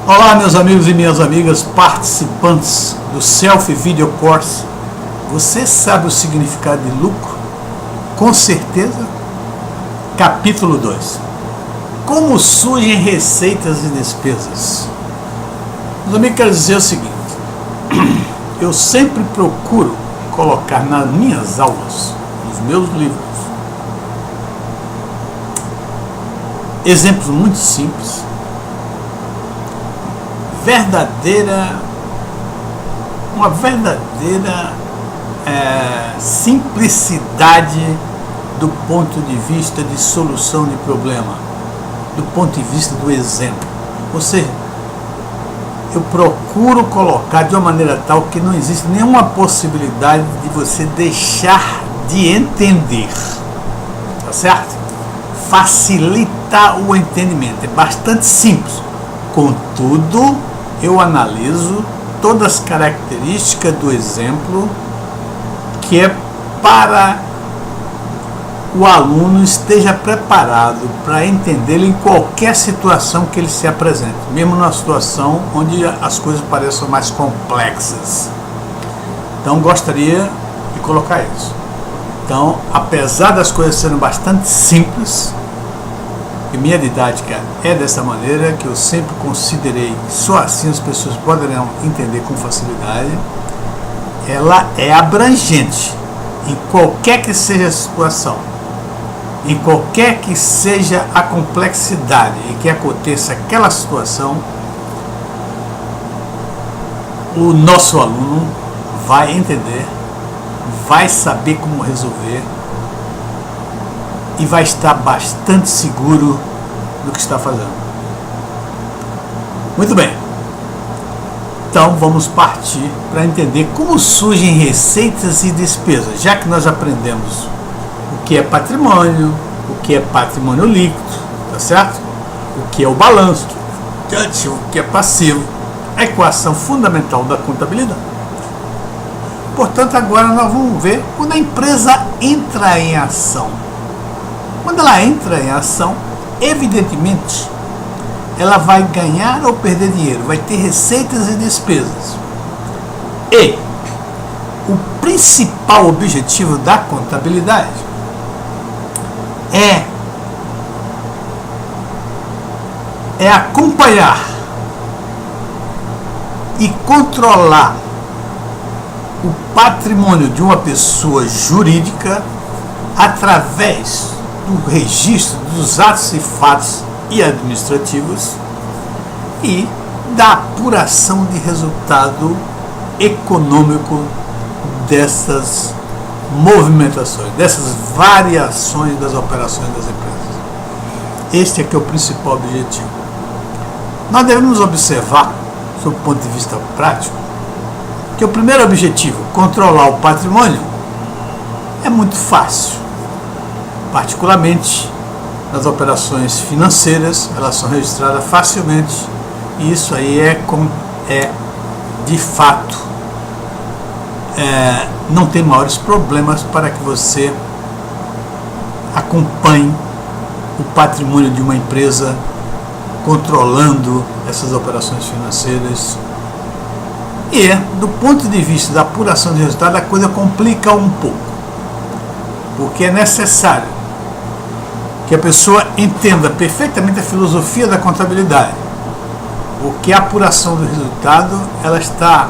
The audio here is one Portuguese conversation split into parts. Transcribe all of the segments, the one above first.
Olá, meus amigos e minhas amigas, participantes do Self Video Course. Você sabe o significado de lucro? Com certeza. Capítulo 2. Como surgem receitas e despesas? Meus amigos, quero dizer o seguinte. Eu sempre procuro colocar nas minhas aulas, nos meus livros, exemplos muito simples, uma verdadeira simplicidade do ponto de vista de solução de problema, do ponto de vista do exemplo. Ou seja, eu procuro colocar de uma maneira tal que não existe nenhuma possibilidade de você deixar de entender, tá certo? Facilitar o entendimento, é bastante simples. Contudo, eu analiso todas as características do exemplo que é para o aluno esteja preparado para entendê-lo em qualquer situação que ele se apresente, mesmo numa situação onde as coisas pareçam mais complexas. Então, gostaria de colocar isso. Então, apesar das coisas serem bastante simples, e minha didática é dessa maneira, que eu sempre considerei que só assim as pessoas poderão entender com facilidade, ela é abrangente em qualquer que seja a situação, em qualquer que seja a complexidade em que aconteça aquela situação, o nosso aluno vai entender, vai saber como resolver e vai estar bastante seguro do que está fazendo. Muito bem. Então vamos partir para entender como surgem receitas e despesas, já que nós aprendemos o que é patrimônio, o que é patrimônio líquido, tá certo? O que é o balanço, o que é ativo, o que é passivo, a equação fundamental da contabilidade. Portanto, agora nós vamos ver quando a empresa entra em ação. Quando ela entra em ação, evidentemente, ela vai ganhar ou perder dinheiro, vai ter receitas e despesas. E o principal objetivo da contabilidade é acompanhar e controlar o patrimônio de uma pessoa jurídica através do registro dos atos e fatos e administrativos e da apuração de resultado econômico dessas movimentações, dessas variações das operações das empresas. Este é que é o principal objetivo. Nós devemos observar, sob o ponto de vista prático, que o primeiro objetivo, controlar o patrimônio, é muito fácil. Particularmente nas operações financeiras, elas são registradas facilmente e isso aí de fato não tem maiores problemas para que você acompanhe o patrimônio de uma empresa controlando essas operações financeiras. E do ponto de vista da apuração de resultado, a coisa complica um pouco, porque é necessário que a pessoa entenda perfeitamente a filosofia da contabilidade, porque a apuração do resultado, ela está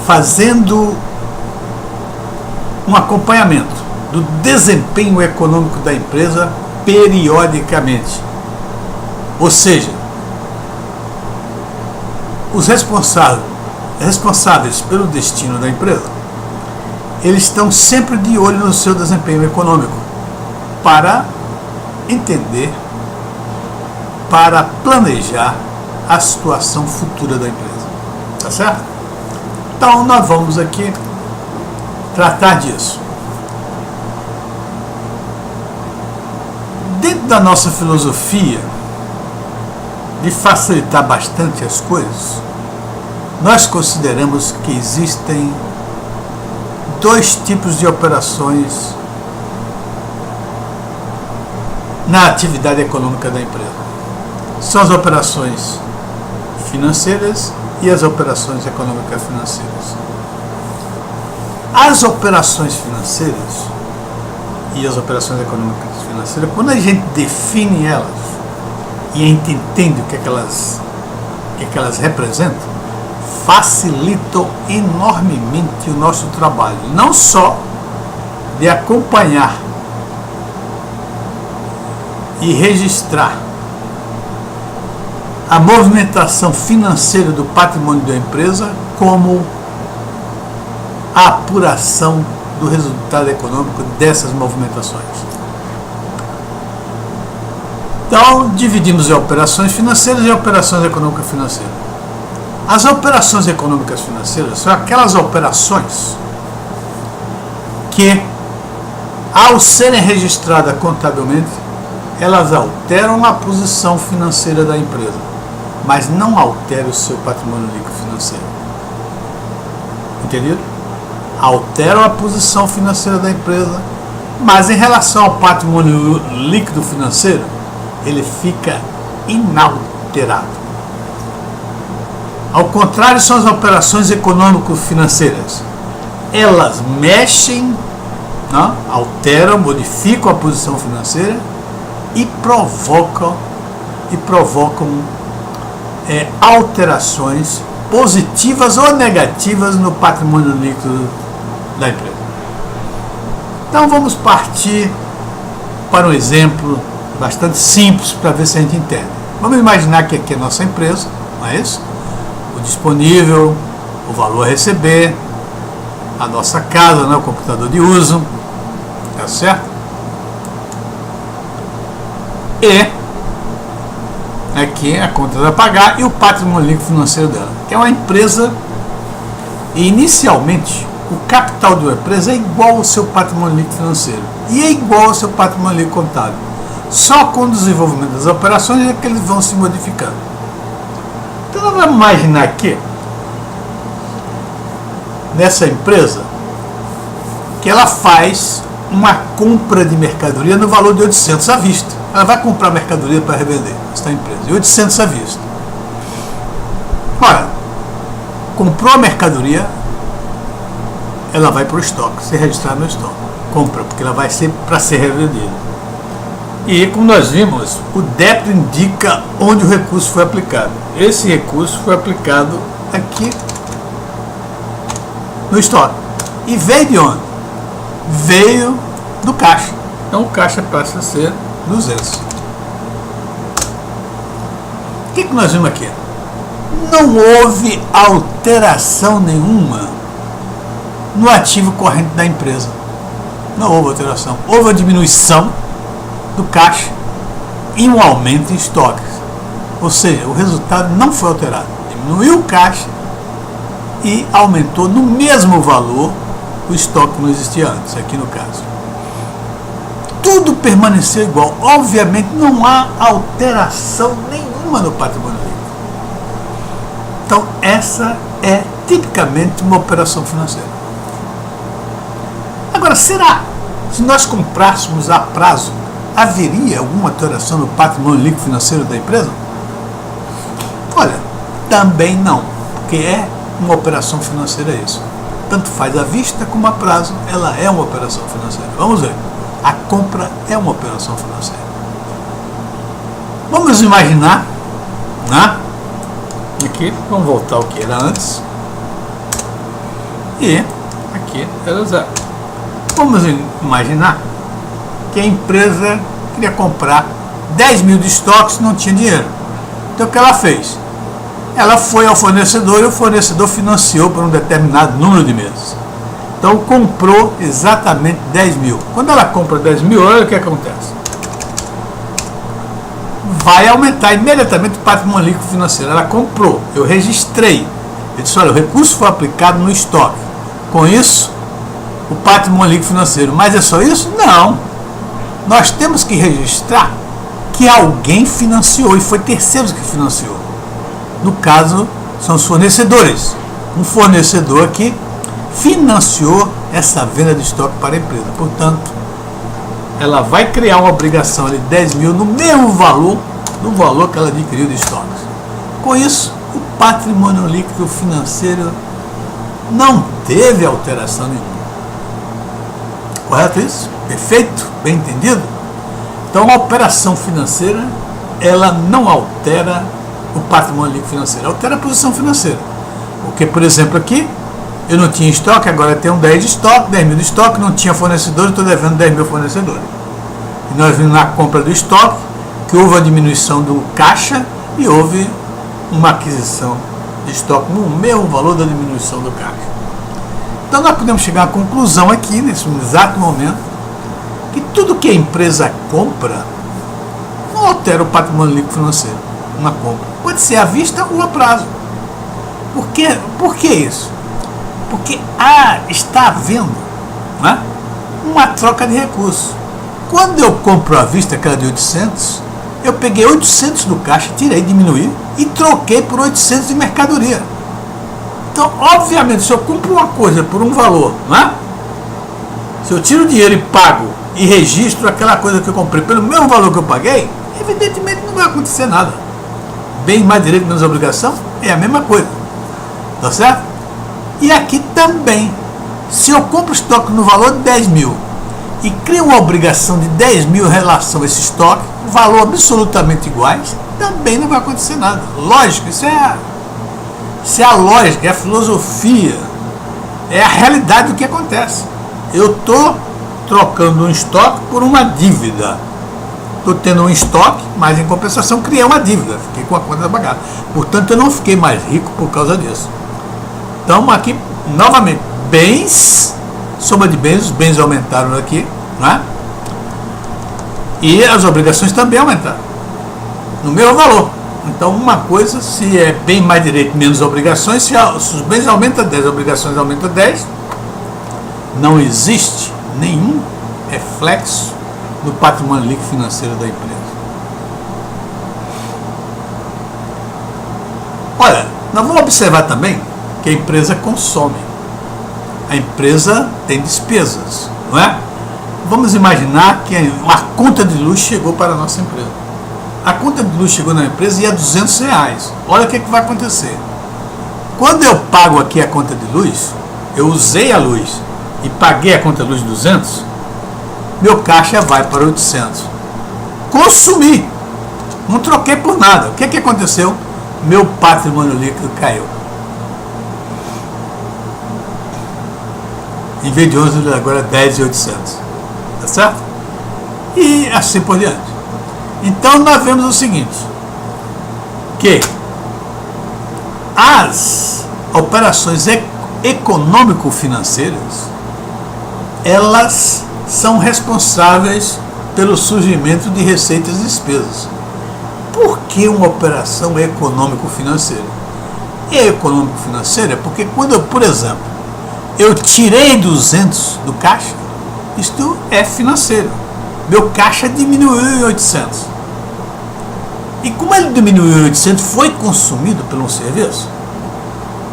fazendo um acompanhamento do desempenho econômico da empresa periodicamente. Ou seja, os responsáveis pelo destino da empresa, eles estão sempre de olho no seu desempenho econômico, para entender, para planejar a situação futura da empresa. Tá certo? Então nós vamos aqui tratar disso. Dentro da nossa filosofia de facilitar bastante as coisas, nós consideramos que existem dois tipos de operações na atividade econômica da empresa. São as operações financeiras e as operações econômicas financeiras. As operações financeiras e as operações econômicas financeiras, quando a gente define elas e a gente entende o que elas representam, facilitam enormemente o nosso trabalho, não só de acompanhar e registrar a movimentação financeira do patrimônio da empresa, como a apuração do resultado econômico dessas movimentações. Então, dividimos em operações financeiras e operações econômicas financeiras. As operações econômicas financeiras são aquelas operações que, ao serem registradas contabilmente, elas alteram a posição financeira da empresa, mas não alteram o seu patrimônio líquido financeiro. Entendido? Alteram a posição financeira da empresa, mas em relação ao patrimônio líquido financeiro, ele fica inalterado. Ao contrário, são as operações econômico-financeiras. Elas mexem, não? Alteram, modificam a posição financeira e provocam alterações positivas ou negativas no patrimônio líquido da empresa. Então vamos partir para um exemplo bastante simples para ver se a gente entende. Vamos imaginar que aqui é a nossa empresa, não é isso? O disponível, o valor a receber, a nossa casa, né, o computador de uso, tá certo? E aqui a conta a pagar e o patrimônio líquido financeiro dela. É uma empresa e inicialmente o capital de uma empresa é igual ao seu patrimônio líquido financeiro e é igual ao seu patrimônio líquido contábil. Só com o desenvolvimento das operações é que eles vão se modificando. Então nós vamos imaginar aqui, nessa empresa, que ela faz uma compra de mercadoria no valor de 800 à vista. Ela vai comprar mercadoria para revender, esta empresa, e 800 à vista. Ora, comprou a mercadoria, ela vai para o estoque, ser registrada no estoque. Compra, porque ela vai ser para ser revendida. E como nós vimos, o débito indica onde o recurso foi aplicado. Esse recurso foi aplicado aqui no estoque. E veio de onde? Veio do caixa. Então o caixa passa a ser 200. O que nós vimos aqui? Não houve alteração nenhuma no ativo corrente da empresa. Não houve alteração. Houve a diminuição do caixa e um aumento em estoques. Ou seja, o resultado não foi alterado. Diminuiu o caixa e aumentou no mesmo valor o estoque que não existia antes, aqui no caso. Tudo permaneceu igual. Obviamente não há alteração nenhuma no patrimônio líquido. Então essa é tipicamente uma operação financeira. Agora, será se nós comprássemos a prazo, haveria alguma alteração no patrimônio líquido financeiro da empresa? Olha, também não, porque é uma operação financeira isso. Tanto faz à vista como a prazo, ela é uma operação financeira. Vamos ver. A compra é uma operação financeira. Vamos imaginar, né? Aqui, vamos voltar ao que era antes. E aqui era zero. Vamos imaginar que a empresa queria comprar 10 mil de estoques e não tinha dinheiro. Então o que ela fez? Ela foi ao fornecedor e o fornecedor financiou por um determinado número de meses. Então comprou exatamente 10 mil. Quando ela compra 10 mil, olha o que acontece. Vai aumentar imediatamente o patrimônio líquido financeiro. Ela comprou, eu registrei. Eu disse, olha, o recurso foi aplicado no estoque. Com isso, o patrimônio líquido financeiro. Mas é só isso? Não. Nós temos que registrar que alguém financiou e foi terceiros que financiou. No caso, são os fornecedores. Um fornecedor que financiou essa venda de estoque para a empresa. Portanto, ela vai criar uma obrigação de 10 mil no mesmo valor, do valor que ela adquiriu de estoques. Com isso, o patrimônio líquido financeiro não teve alteração nenhuma. Correto isso? Perfeito? Bem entendido? Então, a operação financeira, ela não altera o patrimônio líquido financeiro, altera a posição financeira. Porque, por exemplo, aqui, eu não tinha estoque, agora eu tenho 10 de estoque, 10 mil de estoque, não tinha fornecedor, estou devendo 10 mil fornecedores. E nós vimos na compra do estoque que houve a diminuição do caixa e houve uma aquisição de estoque no mesmo valor da diminuição do caixa. Então nós podemos chegar à conclusão aqui, nesse exato momento, que tudo que a empresa compra não altera o patrimônio líquido financeiro, uma compra. Pode ser à vista ou a prazo. Por que isso? Porque está havendo, né, uma troca de recursos. Quando eu compro à vista aquela de 800, eu peguei 800 do caixa, tirei, diminuí e troquei por 800 de mercadoria. Então, obviamente, se eu compro uma coisa por um valor, né, se eu tiro o dinheiro e pago e registro aquela coisa que eu comprei pelo mesmo valor que eu paguei, evidentemente não vai acontecer nada. Bem mais direito menos obrigação é a mesma coisa. Tá certo? E aqui também, se eu compro estoque no valor de 10 mil e crio uma obrigação de 10 mil em relação a esse estoque, valor absolutamente iguais, também não vai acontecer nada. Lógico, isso é a lógica, é a filosofia, é a realidade do que acontece. Eu estou trocando um estoque por uma dívida. Estou tendo um estoque, mas em compensação criei uma dívida, fiquei com a conta pagada. Portanto, eu não fiquei mais rico por causa disso. Então, aqui, novamente, bens, soma de bens, os bens aumentaram aqui, né? E as obrigações também aumentaram, no mesmo valor. Então, uma coisa, se é bem mais direito, menos obrigações, se os bens aumentam 10, as obrigações aumentam 10, não existe nenhum reflexo no patrimônio líquido financeiro da empresa. Olha, nós vamos observar também que a empresa consome. A empresa tem despesas, não é? Vamos imaginar que uma conta de luz chegou para a nossa empresa. A conta de luz chegou na empresa e é R$200. Olha o que vai acontecer. Quando eu pago aqui a conta de luz, eu usei a luz e paguei a conta de luz de 200, meu caixa vai para 800. Consumi. Não troquei por nada. O que aconteceu? Meu patrimônio líquido caiu. Em vez de 11, agora é 10.800. Tá certo? E assim por diante. Então nós vemos o seguinte, que as operações econômico-financeiras, elas são responsáveis pelo surgimento de receitas e despesas. Por que uma operação é econômico-financeira? É econômico-financeira porque quando eu, por exemplo, eu tirei 200 do caixa, isto é financeiro. Meu caixa diminuiu em 800. E como ele diminuiu em 800, foi consumido pelo serviço,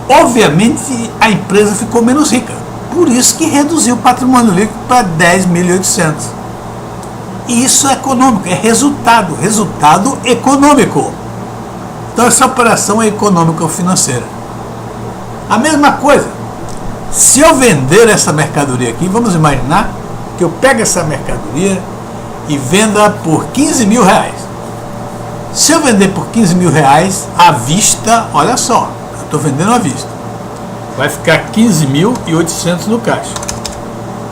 obviamente a empresa ficou menos rica. Por isso que reduziu o patrimônio líquido para 10.800. E isso é econômico, é resultado econômico. Então essa operação é econômica ou financeira. A mesma coisa, se eu vender essa mercadoria aqui, vamos imaginar que eu pego essa mercadoria e venda por R$15.000. Se eu vender por R$15.000 à vista, olha só, eu estou vendendo à vista, vai ficar 15.800 no caixa.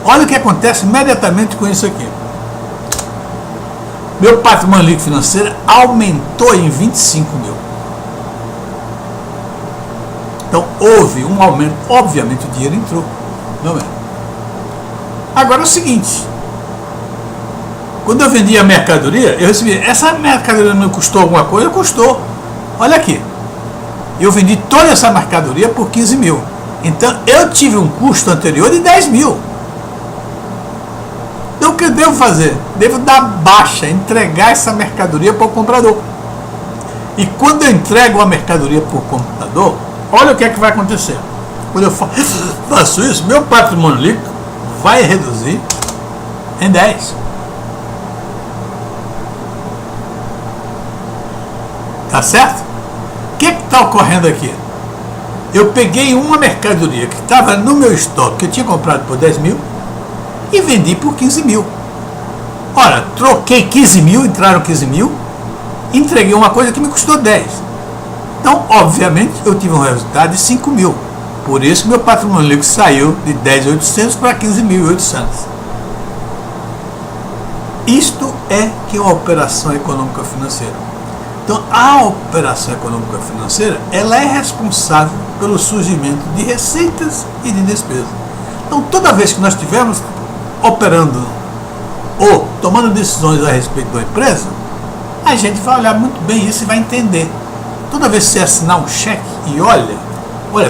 Olha o que acontece imediatamente com isso aqui. Meu patrimônio líquido financeiro aumentou em 25 mil. Então houve um aumento, obviamente o dinheiro entrou. Não é? Agora é o seguinte, quando eu vendi a mercadoria, eu recebi, essa mercadoria me custou alguma coisa? Custou. Olha aqui, eu vendi toda essa mercadoria por 15 mil. Então eu tive um custo anterior de 10 mil. Então o que eu devo fazer? Devo dar baixa, entregar essa mercadoria para o comprador. E quando eu entrego a mercadoria para o comprador, olha o que é que vai acontecer. Quando eu faço isso, meu patrimônio líquido vai reduzir em 10. Tá certo? O que está ocorrendo aqui? Eu peguei uma mercadoria que estava no meu estoque, que eu tinha comprado por 10 mil, e vendi por 15 mil. Ora, troquei 15 mil, entraram 15 mil, entreguei uma coisa que me custou 10. Então, obviamente, eu tive um resultado de 5 mil. Por isso, meu patrimônio líquido saiu de 10.800 para 15.800. Isto é que é uma operação econômica financeira. Então, a operação econômica financeira, ela é responsável pelo surgimento de receitas e de despesas. Então, toda vez que nós estivermos operando ou tomando decisões a respeito da empresa, a gente vai olhar muito bem isso e vai entender. Toda vez que você assinar um cheque e olha,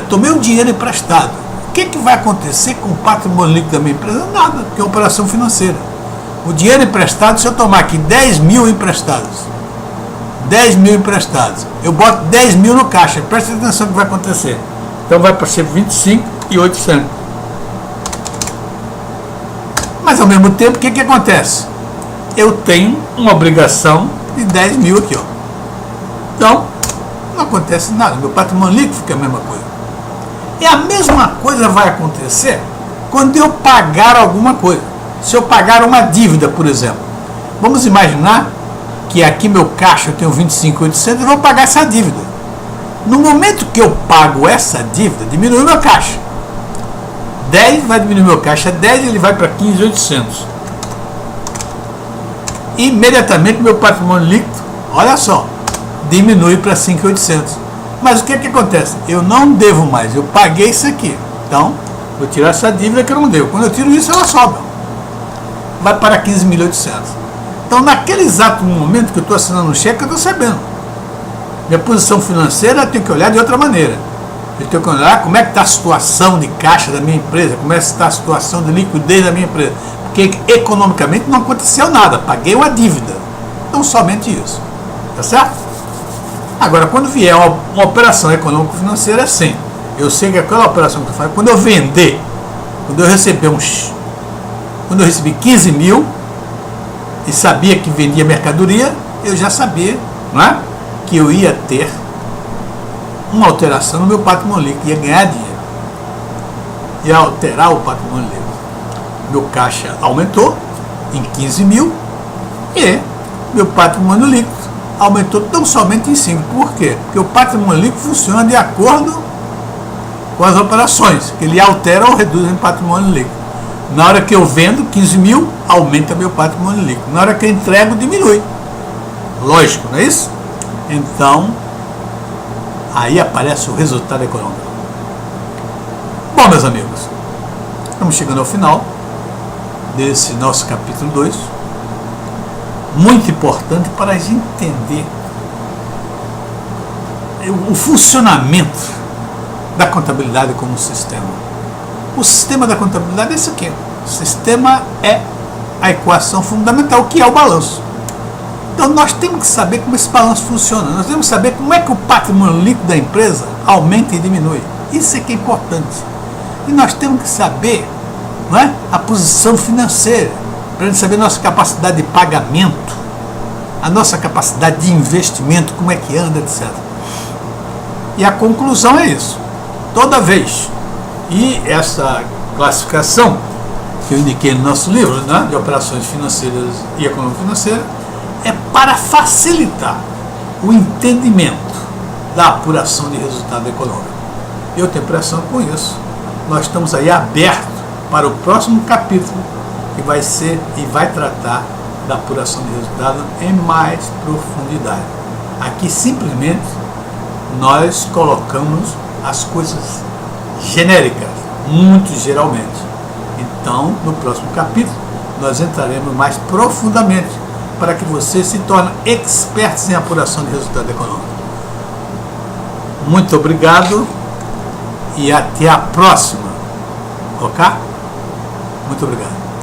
tomei um dinheiro emprestado, o que vai acontecer com o patrimônio líquido da minha empresa? Nada, porque é uma operação financeira. O dinheiro emprestado, se eu tomar aqui 10 mil emprestados, 10 mil emprestados, eu boto 10 mil no caixa, presta atenção no que vai acontecer. Então vai para ser 25.800. Mas ao mesmo tempo, o que acontece? Eu tenho uma obrigação de 10 mil aqui, ó. Então, não acontece nada, meu patrimônio líquido fica a mesma coisa. E a mesma coisa vai acontecer quando eu pagar alguma coisa. Se eu pagar uma dívida, por exemplo, vamos imaginar que aqui meu caixa eu tenho 25.800 e vou pagar essa dívida. No momento que eu pago essa dívida, diminui meu caixa. 10 vai diminuir meu caixa, 10 ele vai para 15.800. Imediatamente meu patrimônio líquido, olha só, diminui para 5.800. Mas o que acontece? Eu não devo mais, eu paguei isso aqui. Então, vou tirar essa dívida que eu não devo. Quando eu tiro isso, ela sobra. Vai para 15.800. Então, naquele exato momento que eu estou assinando um cheque, eu estou sabendo. Minha posição financeira eu tenho que olhar de outra maneira. Eu tenho que olhar como é que está a situação de caixa da minha empresa, como é que está a situação de liquidez da minha empresa. Porque economicamente não aconteceu nada, paguei uma dívida. Então, somente isso. Tá certo? Agora, quando vier uma operação econômico-financeira, é assim. Eu sei que aquela operação que eu faço, quando eu vender, quando eu recebi 15 mil e sabia que vendia mercadoria, eu já sabia, não é, que eu ia ter uma alteração no meu patrimônio líquido, ia ganhar dinheiro, ia alterar o patrimônio líquido. Meu caixa aumentou em 15 mil e meu patrimônio líquido aumentou tão somente em 5. Por quê? Porque o patrimônio líquido funciona de acordo com as operações, que ele altera ou reduz o patrimônio líquido. Na hora que eu vendo 15 mil, aumenta meu patrimônio líquido. Na hora que eu entrego, diminui. Lógico, não é isso? Então, aí aparece o resultado econômico. Bom, meus amigos, estamos chegando ao final desse nosso capítulo 2. Muito importante para a gente entender o funcionamento da contabilidade como sistema. O sistema da contabilidade é isso aqui. O sistema é a equação fundamental, que é o balanço. Então nós temos que saber como esse balanço funciona. Nós temos que saber como é que o patrimônio líquido da empresa aumenta e diminui. Isso é que é importante. E nós temos que saber, não é, a posição financeira, para a gente saber a nossa capacidade de pagamento, a nossa capacidade de investimento, como é que anda, etc. E a conclusão é isso. Toda vez, e essa classificação que eu indiquei no nosso livro, né, de operações financeiras e econômica financeira, é para facilitar o entendimento da apuração de resultado econômico. Eu tenho impressão com isso. Nós estamos aí abertos para o próximo capítulo, que vai ser e vai tratar da apuração de resultado em mais profundidade. Aqui simplesmente nós colocamos as coisas genéricas, muito geralmente. Então, no próximo capítulo, nós entraremos mais profundamente para que você se torne expertos em apuração de resultado econômico. Muito obrigado e até a próxima. Ok? Muito obrigado.